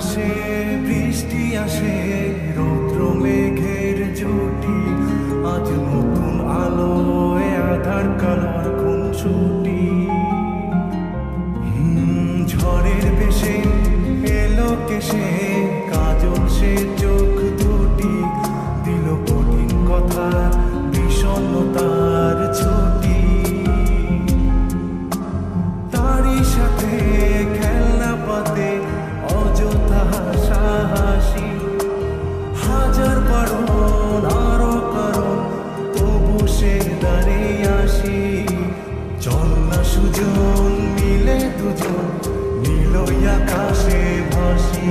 আসে বৃষ্টি আসে রৌদ্র মেঘের জুটি, আজ নতুন আলোয় আধার কালার খুনসুটি। ঝড়ের বেশে এলো কেসে কাজল সে চোখ দুটি, দিল কঠিন কথা বিষণ্ণতার ছুটি। তারই সাথে খেলনা পাতে অযথা হাসাহাসি, হাজার বারণ আরো কারণ তবু সে দাঁড়িয়ে আসি। চল না সুজন মিলে দুজন নীলই আকাশে ভাসি।